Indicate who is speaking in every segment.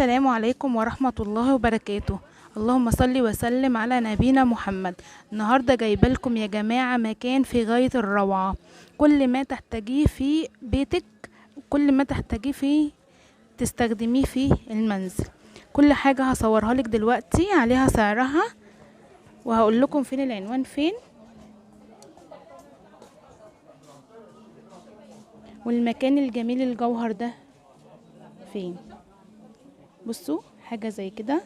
Speaker 1: السلام عليكم ورحمة الله وبركاته. اللهم صل وسلم على نبينا محمد. النهاردة جايبه لكم يا جماعة مكان في غاية الروعة. كل ما تحتاجيه في بيتك، كل ما تحتاجيه في تستخدميه في المنزل. كل حاجة هصورها لك دلوقتي عليها سعرها، وهقول لكم فين العنوان فين، والمكان الجميل الجوهر ده فين. بصوا حاجة زي كده،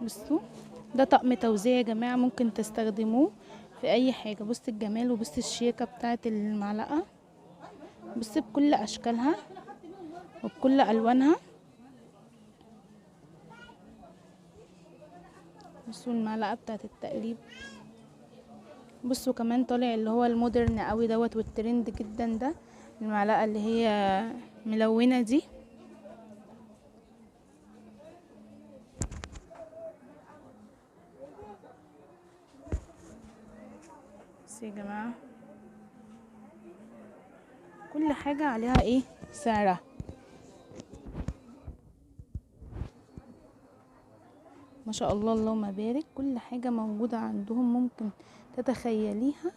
Speaker 1: بصوا ده طقم توزيع يا جماعة، ممكن تستخدموه في اي حاجة. بص الجمال وبص الشياكة بتاعت المعلقة، بص بكل اشكالها وبكل الوانها. بصوا المعلقة بتاعت التقليب. بصوا كمان طالع اللي هو المودرن قوي دوت والترند جدا ده، المعلقة اللي هي ملونة دي. بس يا جماعة كل حاجة عليها ايه سعرها. ما شاء الله اللهم بارك، كل حاجة موجودة عندهم ممكن تتخيليها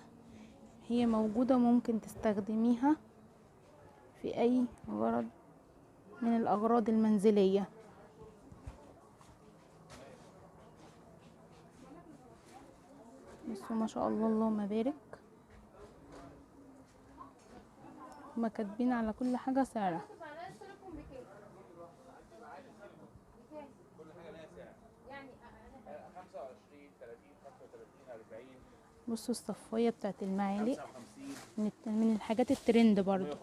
Speaker 1: هي موجودة، ممكن تستخدميها في اي غرض من الاغراض المنزلية. بصوا ما شاء الله اللهم بارك، هما كاتبين على كل حاجة سعرها. بصوا الصفاية بتاعت المعالق من الحاجات الترند برضو.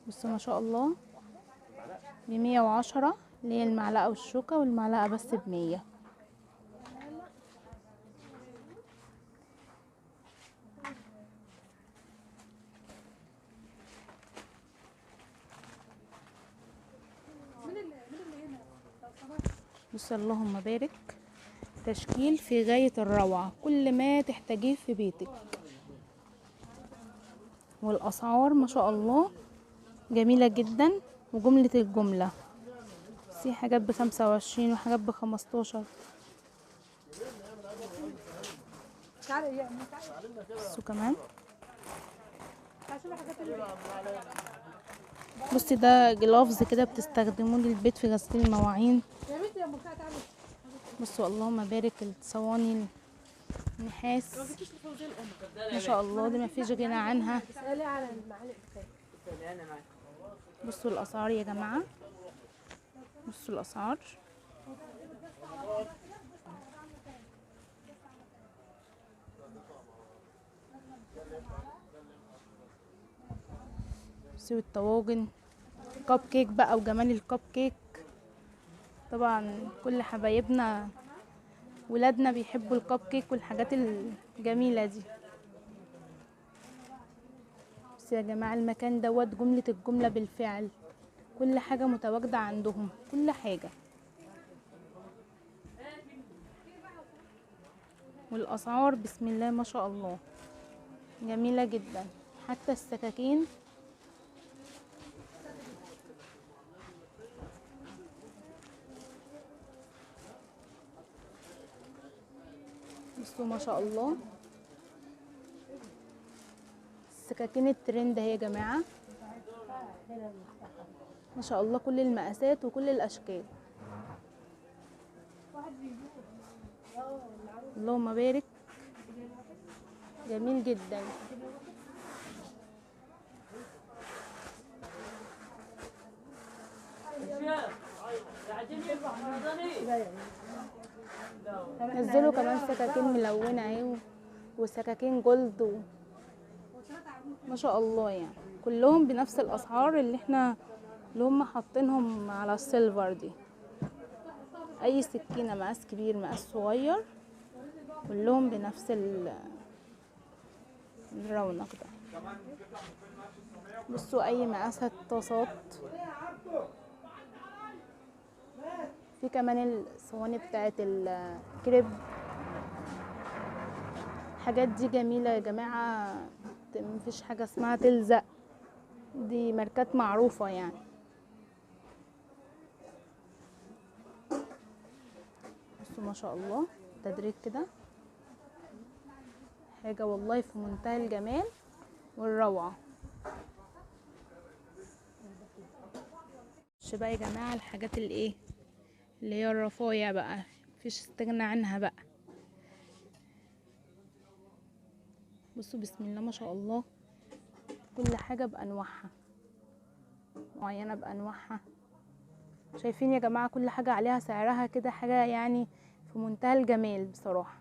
Speaker 1: بصوا ما شاء الله ب110، اللي هي المعلقة والشوكة، والمعلقة بس ب100. بصوا اللهم بارك، تشكيل في غاية الروعة، كل ما تحتاجيه في بيتك. والأسعار ما شاء الله جميلة جدا، وجملة الجملة. في حاجات ب25 وحاجات ب15. بصوا كمان، بصي ده جلافز كده بتستخدموه للبيت في غسيل المواعين. بصوا اللهم بارك الصواني النحاس ما شاء الله، دي ما فيش غنى عنها. بصوا الاسعار يا جماعه، بصوا الاسعار. بصوا الطواجن، كب كيك بقى وجمال الكب كيك. طبعا كل حبايبنا ولادنا بيحبوا الكب كيك والحاجات الجميله دي. بس يا جماعه المكان دوت جمله الجمله بالفعل، كل حاجه متواجده عندهم، كل حاجه. والاسعار بسم الله ما شاء الله جميله جدا. حتى السكاكين بصوا ما شاء الله، السكاكين الترند اهي يا جماعه ما شاء الله، كل المقاسات وكل الاشكال. اللهم بارك، جميل جدا. نزلوا كمان سكاكين ملونه اهي، وسكاكين جولد ما شاء الله، يعني كلهم بنفس الاسعار اللي هم حاطينهم على السيلفر دي. اي سكينه مقاس كبير مقاس صغير كلهم بنفس الرونق ده. بصوا اي مقاسات طاسات، في كمان الصواني بتاعت الكريب. الحاجات دي جميله يا جماعه، مفيش حاجه اسمها تلزق، دي ماركات معروفة يعني. بصوا ما شاء الله تدريج كده، حاجة والله في منتهى الجمال والروعة. مش بقى يا جماعة الحاجات الايه اللي هي الرفايع بقى، مفيش استغنى عنها بقى. بصوا بسم الله ما شاء الله، كل حاجة بأنواعها، معينة بأنواعها. شايفين يا جماعة كل حاجة عليها سعرها كده، حاجة يعني في منتهى الجمال بصراحة.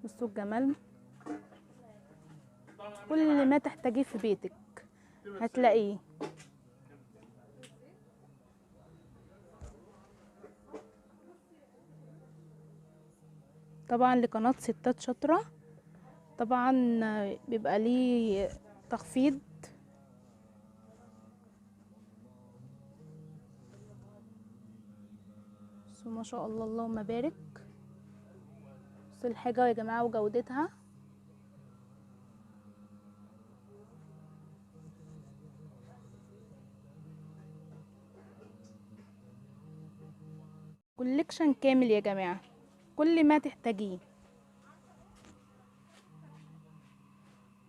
Speaker 1: بصوا الجمال، كل ما تحتاجيه في بيتك هتلاقيه. طبعا لقناة ستات شاطرة طبعا بيبقى ليه تخفيض. بصوا ما شاء الله اللهم بارك. بصوا الحاجة يا جماعة وجودتها. كوليكشن كامل يا جماعة، كل ما تحتاجيه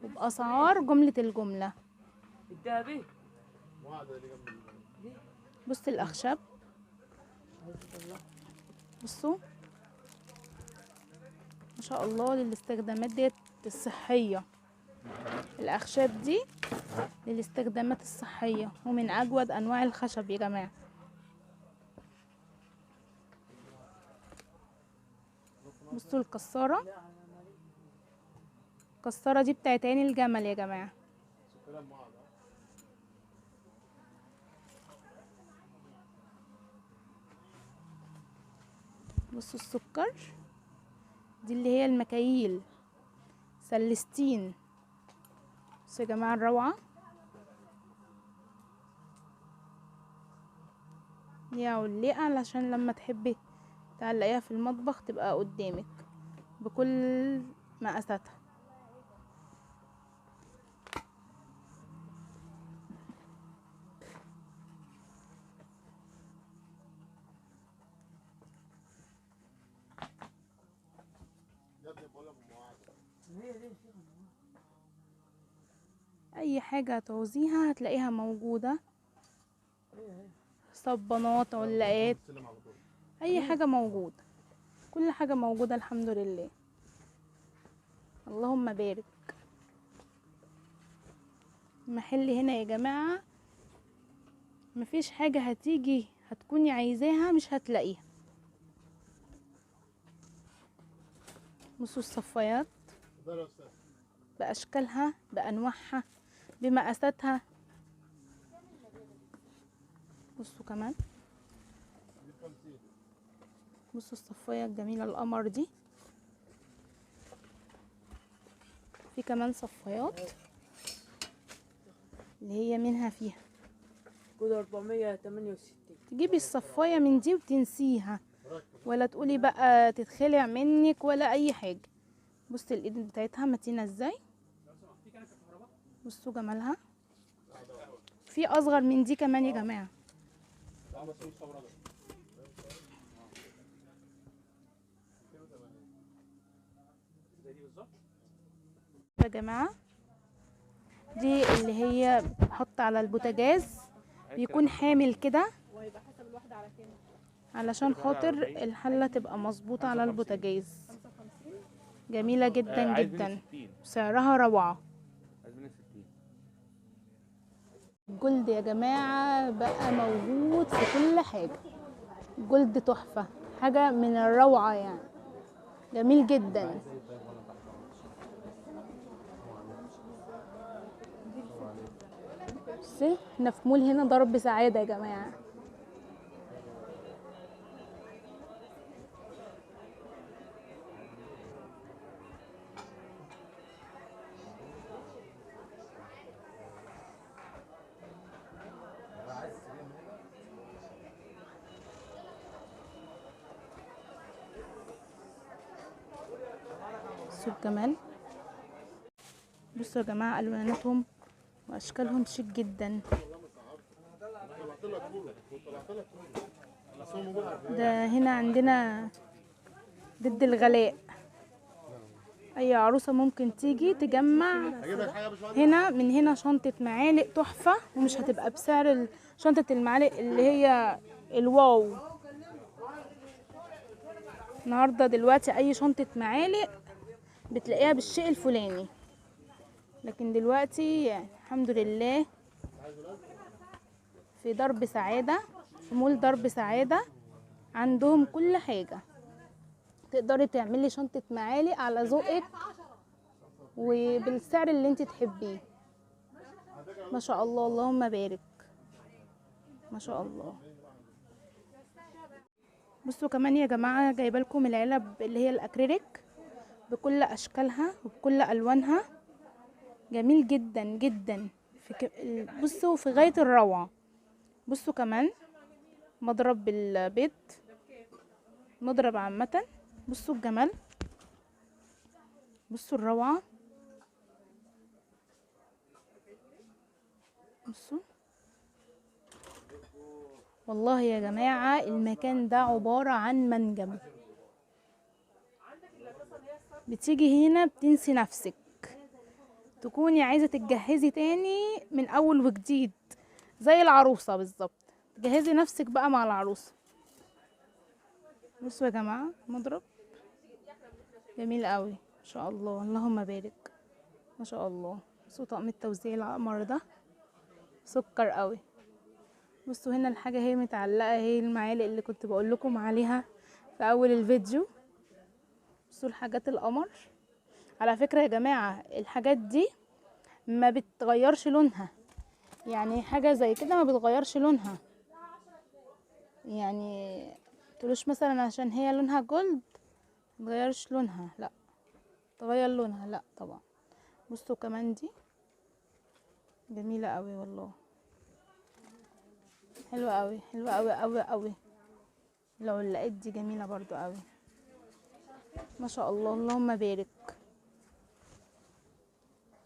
Speaker 1: وبأسعار جملة الجملة. بص الأخشاب، بصوا ما شاء الله للاستخدامات ديت الصحية. الأخشاب دي للاستخدامات الصحية ومن أجود أنواع الخشب يا جماعة. بصوا الكسارة، الكسارة دي بتاعت عين الجمل يا جماعة. بصوا السكر دي اللي هي المكاييل سلستين. بصوا يا جماعة الروعة دي علقة علشان لما تحبي تعلقيها في المطبخ تبقى قدامك بكل مقاساتها. اي حاجة هتعوزيها هتلاقيها موجودة، صبانات، علاقات، اي حاجة موجودة، كل حاجة موجودة الحمد لله اللهم بارك. المحل هنا يا جماعة مفيش حاجة هتيجي هتكوني عايزاها مش هتلاقيها. بصوا الصفايات بأشكالها بأنواعها بمقاساتها. بصوا كمان، بصوا الصفاية الجميلة القمر دي. في كمان صفايات اللي هي منها فيها
Speaker 2: كود 468.
Speaker 1: تجيبي الصفاية من دي وتنسيها، ولا تقولي بقى تتخلع منك ولا اي حاجة. بصوا الايد بتاعتها متينة ازاي، بصوا جمالها. في اصغر من دي كمان يا جماعة. يا جماعة دي اللي هي بتحط على البوتاجاز، بيكون حامل كده علشان خاطر الحلة تبقى مظبوطة على البوتاجاز. جميلة جدا جدا، سعرها روعة. الجلد يا جماعة بقى موجود في كل حاجة، جلد تحفة، حاجة من الروعة يعني، جميل جدا. بصي احنا في مول هنا ضرب سعادة يا جماعة. بصوا الجمال. بصوا يا جماعه الواناتهم واشكالهم شيك جدا. ده هنا عندنا ضد الغلاء، اي عروسه ممكن تيجي تجمع هنا. من هنا شنطه معالق تحفه، ومش هتبقى بسعر شنطه المعالق اللي هي الواو. النهارده دلوقتي اي شنطه معالق بتلاقيها بالشيء الفلاني، لكن دلوقتي الحمد لله في درب سعاده، في مول درب سعاده عندهم كل حاجه. تقدري تعملي شنطه معالق على ذوقك وبالسعر اللي انت تحبيه. ما شاء الله، اللهم بارك، ما شاء الله. بصوا كمان يا جماعه جايبه لكم العلب اللي هي الاكريليك بكل اشكالها وبكل الوانها، جميل جدا جدا. بصوا في غايه الروعه. بصوا كمان مضرب بالبيض، مضرب عامه. بصوا الجمال، بصوا الروعه. بصوا والله يا جماعه المكان ده عباره عن منجم. بتيجي هنا بتنسي نفسك، تكوني عايزه تتجهزي تاني من اول وجديد زي العروسه بالظبط. تجهزي نفسك بقى مع العروسه. بصوا يا جماعه مضرب جميل قوي، ما شاء الله، اللهم بارك، ما شاء الله. بصوا طقم التوزيع القمر ده سكر قوي. بصوا هنا الحاجه هي متعلقه، هي المعالق اللي كنت بقول لكم عليها في اول الفيديو. بصوا الحاجات القمر. على فكره يا جماعه الحاجات دي ما بتغيرش لونها، يعني حاجه زي كده ما بتغيرش لونها، يعني تقولوش مثلا عشان هي لونها جولد متغيرش لونها، لا تغير لونها، لا طبعا. بصوا كمان دي جميله قوي والله، حلوه قوي، حلوه قوي قوي قوي. لو لقيت دي جميله برضو قوي، ما شاء الله، اللهم بارك،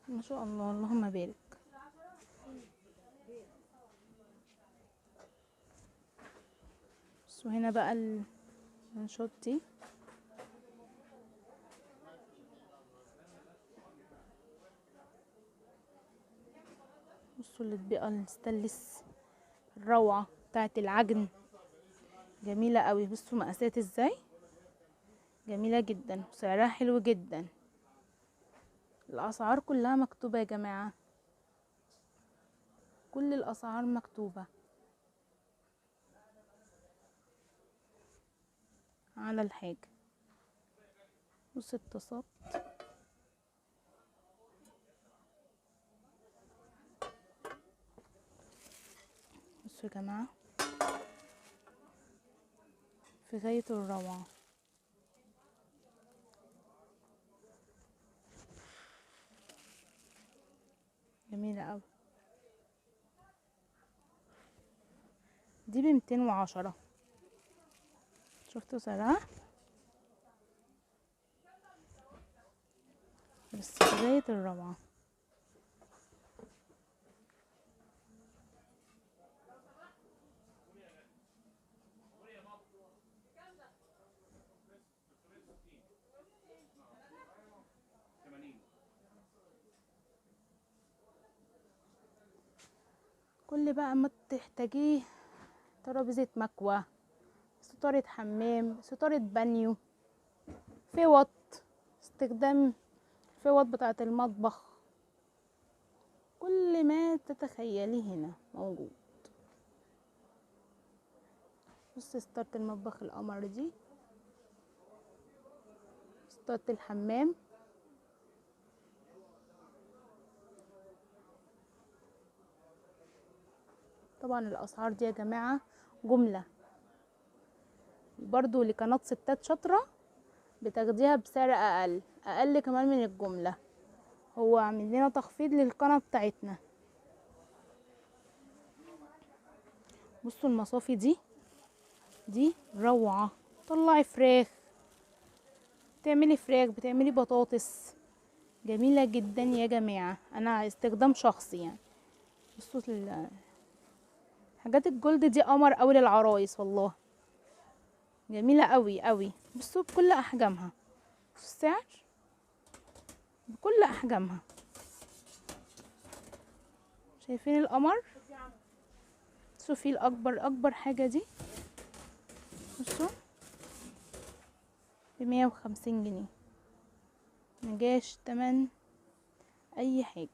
Speaker 1: ما شاء الله، اللهم بارك. بصوا هنا بقى المنشوط دي، بصوا الاطباقه الستانلس الروعه بتاعت العجن، جميله قوي. بصوا مقاسات ازاي جميله جدا وسعرها حلو جدا. الاسعار كلها مكتوبه يا جماعه، كل الاسعار مكتوبه على الحاجه. بصوا الطاسات، بصوا يا جماعه في غايه الروعه. جميله قوي. دي ب210، شفتوا سعرها بس في غايه الروعه. كل بقى ما تحتاجيه، ترابيزه مكوى، ستارة حمام، ستارة بانيو، فوط استخدام، فوط بتاعة المطبخ، كل ما تتخيلي هنا موجود. بص ستارة المطبخ القمر دي، ستارة الحمام، طبعا الاسعار دي يا جماعة جملة، برضو لقناة ستات شاطرة بتاخديها بسعر اقل كمان من الجملة. هو عامل لنا تخفيض للقناة بتاعتنا. بصوا المصافي دي روعة، طلعي فراخ، بتعملي فراخ، بتعملي بطاطس، جميلة جدا يا جماعة. انا استخدام شخصي يعني. بصوا حاجات الجولد دي قمر قوي للعرايس والله، جميلة قوي قوي. بصوا بكل احجامها، بصوا السعر بكل احجامها. شايفين القمر؟ بصوا في الاكبر، اكبر حاجة دي بصوا ب150 جنيه، مجاش تمن اي حاجة.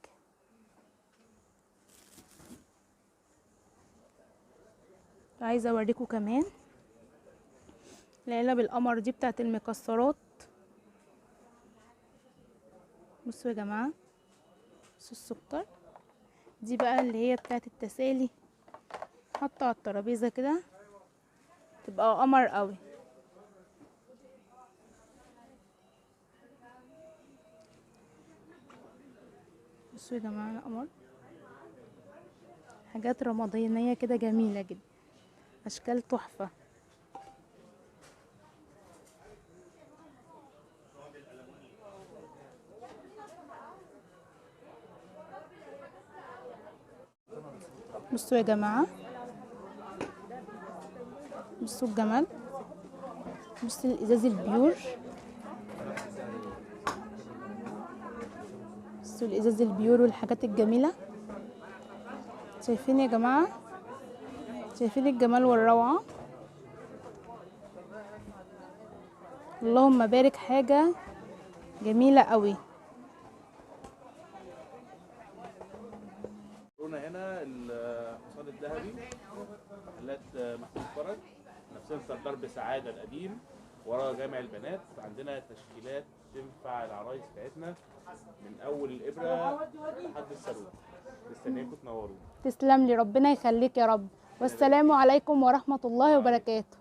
Speaker 1: عايزة اوريكم كمان العلب القمر دي بتاعت المكسرات. بصوا يا جماعة، بصوا السكر دي بقى اللي هي بتاعت التسالي، حطها على الترابيزة كده تبقى قمر قوي. بصوا يا جماعة القمر، حاجات رمضانية كده جميلة جدا، اشكال تحفة. بصوا يا جماعة، بصوا الجمال، بصوا الازاز البيور، بصوا الازاز البيور والحاجات الجميلة. شايفين يا جماعة؟ شايفين الجمال والروعة؟ اللهم بارك، حاجة جميلة قوي.
Speaker 3: هنا الحصان الذهبي، محلات محمود فرج، نفس درب سعادة القديم ورا جامع البنات. عندنا تشكيلات تنفع العرايس بتاعتنا من اول الابره لحد الصاروخ. مستنياكم تنوروا.
Speaker 1: تسلم لي، ربنا يخليك يا رب. والسلام عليكم ورحمة الله وبركاته.